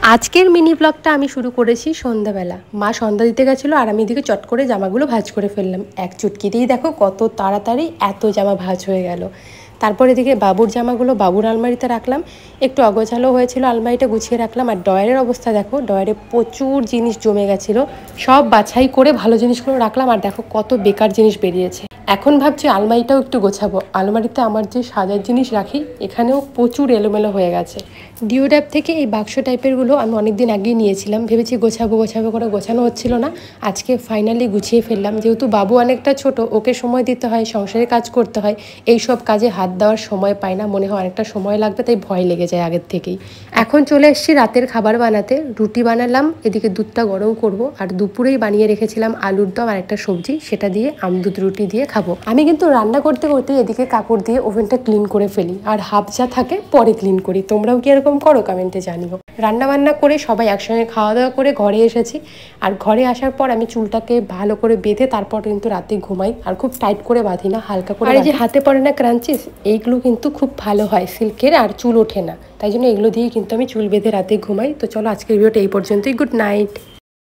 আজকের মিনি ব্লগটা আমি শুরু করেছি সন্ধ্যাবেলা। মা সন্ধ্যা দিতে গেছিলো আর আমি এদিকে চট করে জামাগুলো ভাঁজ করে ফেললাম। এক চুটকিতেই দেখো কত তাড়াতাড়ি এত জামা ভাঁজ হয়ে গেল। তারপর এদিকে বাবুর জামাগুলো বাবুর আলমারিতে রাখলাম। একটু অগোছালো হয়েছিল, আলমারিটা গুছিয়ে রাখলাম। আর ডয়ারের অবস্থা দেখো, ডয়ারে প্রচুর জিনিস জমে গেছিলো। সব বাছাই করে ভালো জিনিসগুলো রাখলাম আর দেখো কত বেকার জিনিস বেরিয়েছে। এখন ভাবছি আলমারিটাও একটু গোছাবো। আলমারিতে আমার যে সাজার জিনিস রাখি এখানেও প্রচুর এলোমেলো হয়ে গেছে। ডিওড্যাপ থেকে এই বাক্স টাইপেরগুলো আমি অনেকদিন আগেই নিয়েছিলাম, ভেবেছি গোছাবো গোছাবো করে গোছানো হচ্ছিল না। আজকে ফাইনালি গুছিয়ে ফেললাম। যেহেতু বাবু অনেকটা ছোট, ওকে সময় দিতে হয়, সংসারে কাজ করতে হয়, এই সব কাজে হাত দেওয়ার সময় পাই না, মনে হয় অনেকটা সময় লাগবে, তাই ভয় লেগে যায় আগের থেকেই। এখন চলে এসেছি রাতের খাবার বানাতে। রুটি বানালাম, এদিকে দুধটা গরম করব। আর দুপুরেই বানিয়ে রেখেছিলাম আলুর দম আর একটা সবজি, সেটা দিয়ে আমদুধ রুটি দিয়ে খাবো। আমি কিন্তু রান্না করতে করতে এদিকে কাপড় দিয়ে ওভেনটা ক্লিন করে ফেলি, আর হাফ যা থাকে পরে ক্লিন করি। তোমরাও কি এরকম করো? কমেন্টে জানিও। রান্না বান্না করে সবাই একসঙ্গে খাওয়া দাওয়া করে ঘরে এসেছি। আর ঘরে আসার পর আমি চুলটাকে ভালো করে বেঁধে তারপর কিন্তু রাতে ঘুমাই। আর খুব টাইট করে বাঁধি না, হালকা করে। আর এই যে হাতে পড়ে না ক্রাঞ্চিস, এইগুলো কিন্তু খুব ভালো হয় সিল্কের, আর চুল ওঠে না। তাই জন্য এগুলো দিয়েই কিন্তু আমি চুল বেঁধে রাতে ঘুমাই। তো চলো আজকের ভিডিওটা এই পর্যন্তই। Good night.